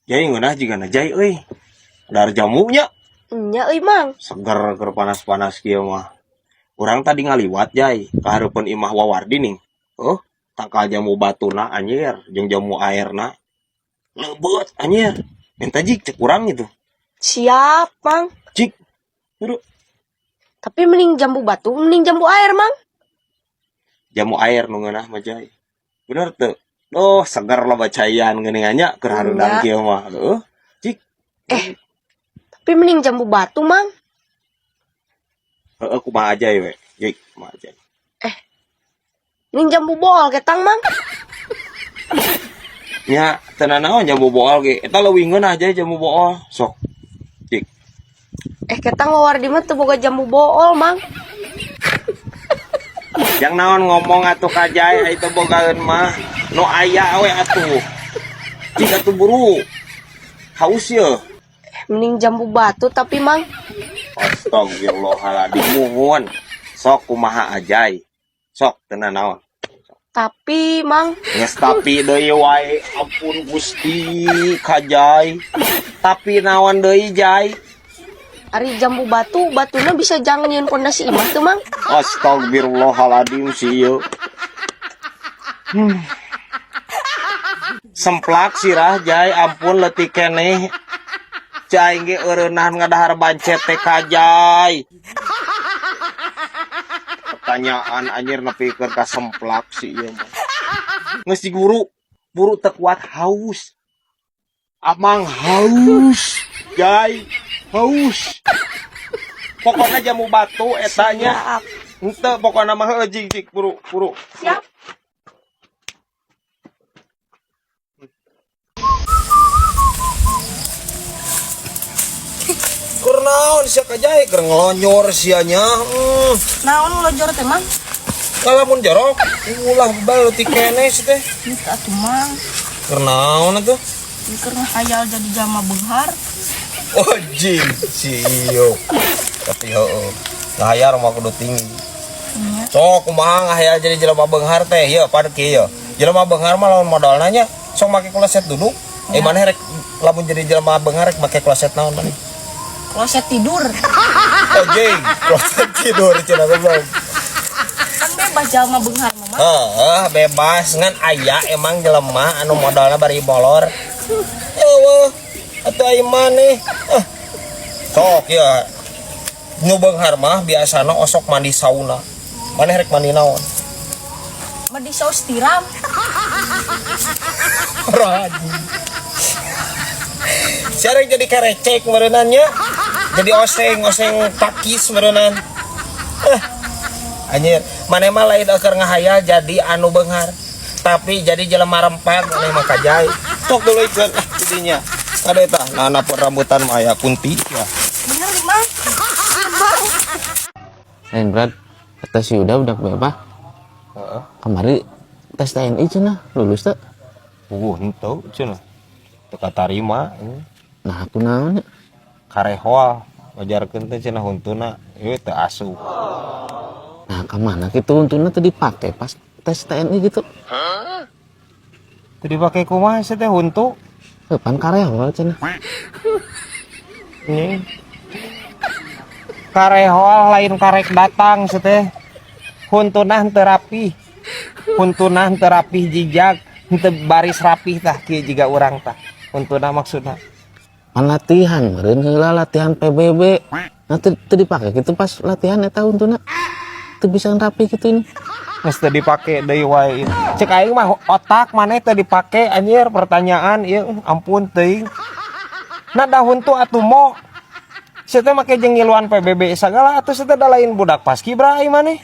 Jai ngeunah jigana jai euy. Dar jamunya Nya euy Mang. seger keur panas-panas kieu mah. Urang tadi ngaliwat jai ka hareupeun Imah Wawardi ning. Oh, tangkal jamu batuna anjir jeung jamu airna. Lebeut anjir. Minta jik cek urang gitu. Siap Mang. Cik. Buru. Tapi mending jambu batu, mending jambu air Mang. Jamu air nu ngeunah mah jai. Bener teu? Duh, seger loba caian geuningannya keur hareudang Nya. kieu mah. Heuh. Cik. Tapi mending jambu batu Mang. Heeh kumaha aja we. Jik, kumaha aja. Mending jambu bool ketang Mang. Nya, tenan naon jamu bool ge. Eta leuwih ngeunah aja jamu bool. Sok. Cik. Ketang Wawardi mah teu boga jambu bool Mang. Yang naon ngomong atuh ka jai itu bogaeun mah nu aya we atuh. Cik atuh buru. Haus ye. Mending jambu batu tapi Mang. Astagfirullahaladzim muhun. Sok kumaha ajai. Sok tenan naon. Tapi Mang, Geus tapi deui wae. Ampun Gusti kajai. Tapi naon deui jai? ari jambu batu, batuna bisa jangan nyeun pondasi imah tuh Mang. Astagfirullahaladzim si ieu. Semplak sirah jai ampun leutik keneh. Cai ge eureunah ngadahar bancet teh kajai. Pertanyaan anjir nepikeun ka semplak si ieu mah. Geus di guru, buru teu kuat haus. Amang haus, jai, haus. Pokoknya jamu batu etanya. Henteu pokokna mah heuh jig buru. Siap. Keur naon sia kajai keur ngelonjor sianya. Naon ngelonjor teh Mang? Kalamun jorok, ulah bal leutik keneh si teh. Itu atuh Mang. Keur naon atuh? Keur ngahayal jadi jama beunghar. Oh jing si ieu. Tapi heueuh. Ngahayar mah kudu tinggi. Nya. Sok kumaha ngahayal jadi jelema beunghar teh? Ieu padek ieu. Jelema beunghar mah lawan modalna nya sok make kloset duduk. Maneh rek lamun jadi jelema beunghar rek make kloset naon tadi? Kloset tidur. Oh jing, kloset tidur cenah goblok. Kan bebas jalma beunghar mah Mang. Heeh, bebas ngan aya emang jelema anu modalna bari molor. Eueuh, atuh ai maneh. Sok ya. Nu beunghar mah biasana osok mandi sauna. Maneh rek mandi naon? Mandi saus tiram. Rajin. Sareng jadi karecek meureunannya. Jadi oseng pakis meureunnan. Anjir, maneh mah lain keur ngahayal jadi anu beunghar. Tapi jadi jelema rempag maneh mah kajai. Sok dulu ikut tidinya. Ada tah, nana rambutan mah aya kunti ya. Bener Mang. Lain berat, kata si udah berapa? Kemarin tes TNI cenah lulus tak? Henteu cenah. Teu katarima. Nah aku naon ya? Karehoal ngajarkeun teh cenah huntuna ieu teu asup. Nah kemana gitu untungnya tadi dipakai pas tes TNI gitu? Teu dipake kumaha sih teh huntu? Pan karehol cenah. Ini karehoal lain karek datang sih teh. Huntunah teu rapih. Huntunah teu rapih jijak, teu baris rapih tah kieu jiga urang tah. Huntunah maksudna. Pan latihan, meureun heula latihan PBB. Nah teu dipakai gitu pas latihan eta untungnya. Teu bisa rapi gitu ini. Geus teu dipake deui wae. Cek aing mah otak maneh teu dipake anjir pertanyaan ieu ampun teuing. Nah da huntu atuh mo. Sieu teh make jeung ngiluan PBB sagala atuh sieu teh da lain budak paskibra ai maneh.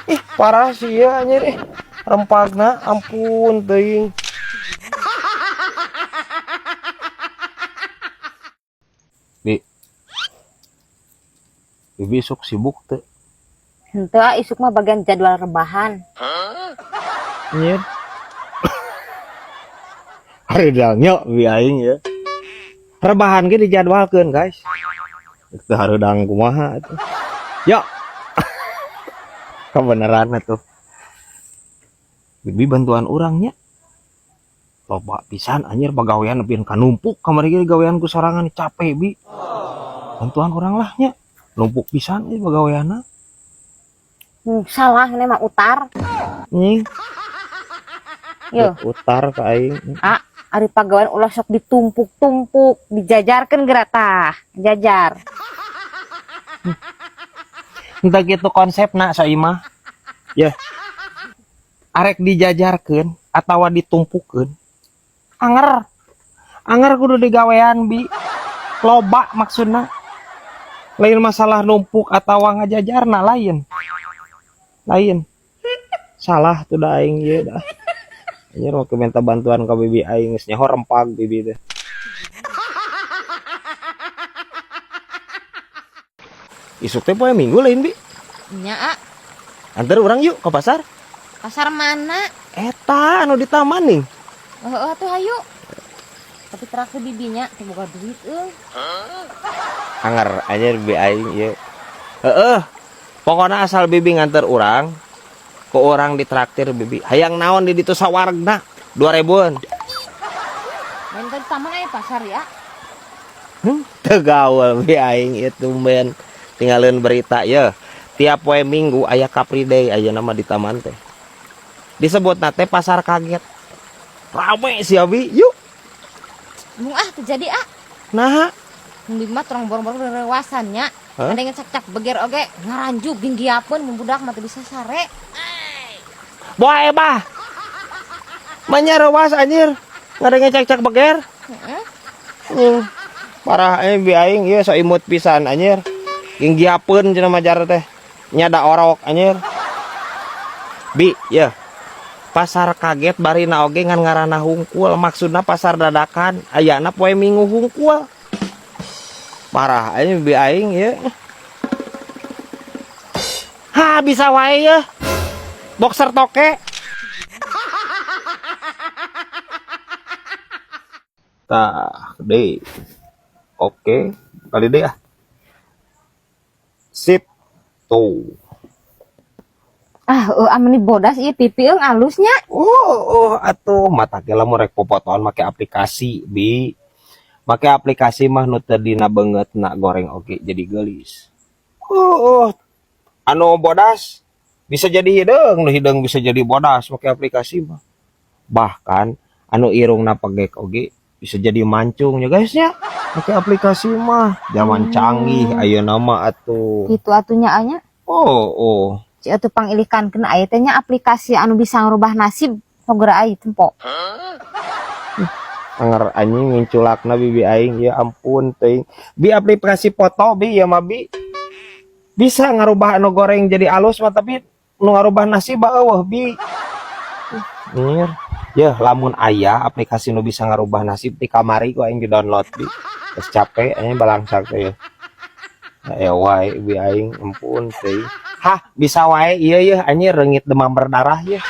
Ih parah sih ieu anjir rempagna ampun teuing. Bibi sok sibuk teu? Henteu isuk mah bagian jadwal rebahan. Anjir. Hareudangnya bi aing ya. Rebahan ge dijadwalkeun, guys. Teu hareudang kumaha atuh. Ya. Kebenaran atuh. Bibi bantuan urangnya. loba pisan anjir pagawean nepieun ka numpuk kamari ge gawean ku sorangan capek bi bantuan orang lah nya numpuk pisan ieu pagaweanna Salah ini mah utar. nying Yo, utar ka aing ari pagawean ulah sok ditumpuk-tumpuk, dijajarkeun geura tah, jajar. entah gitu konsepna soimah ya arek dijajarkeun atawa ditumpukeun anger kudu digawean bi loba maksudna lain masalah numpuk atawa ngajajarna lain salah tuh da aing ye dah anjir mau minta bantuan ka bibi aing geus nyaho rempag bibi teh isuk teh poe minggu lain bi Nya, antar orang yuk ke pasar pasar mana? eta anu di taman nih Tuh hayu. Tapi terakhir bibinya teu boga duit anger anjir bibi aing ieu pokoknya asal bibi nganter orang ke orang ditraktir bibi hayang naon di ditu sawargna 2000-an Main ke taman aya pasar ya. teu gaul bibi aing ieu tumben tinggalin berita ya tiap poe minggu aya Capri Day aya nama di taman teh disebut nate pasar kaget rame si abi yuk Mung terjadi nah Di mah terang borong-borong rewasannya. Ada yang cak-cak beger oge ngaranjuk ginggiapeun mun budak mah teu bisa sare. boy bah manyarewas anjir ngadenge cek-cek beger parah bi aing ieu so imut pisan anjir ginggiapeun cenah majar teh nyada orok anjir bi ya pasar kaget barina oge ngan ngaranna hungkul maksudna pasar dadakan ayana poe minggu hungkul parah anjir bi aing ya ha bisa wae ya boxer toke tah deh oke kali deh sip tuh Amani bodas ieu pipi eung alusnya. atuh mata ge lamun rek popotoan make aplikasi bi make aplikasi mah nu teu dina beungeutna goreng oge jadi geulis anu bodas bisa jadi hideung nu hideung bisa jadi bodas make aplikasi mah bahkan anu irungna pegek oge bisa jadi mancung ya guys ya make aplikasi mah zaman canggih ayeuna mah atuh Kitu atunya anya. Ci atuh pangilihkankeun aya teh nya aplikasi anu bisa ngrubah nasib sagera aya tempo. anger anjing nginculakna bibi aing ya ampun teuing bi aplikasi foto bi ya mah bi bisa ngarubah anu goreng jadi alus mah tapi nu ngarubah nasib eueuh bi mir ya lamun aya aplikasi nu bisa ngarubah nasib di kamari ku aing di-download bi geus capek aing balangsak teh ya wae bi aing ampun teuing hah bisa wae ieu anjir reungit demam berdarah ya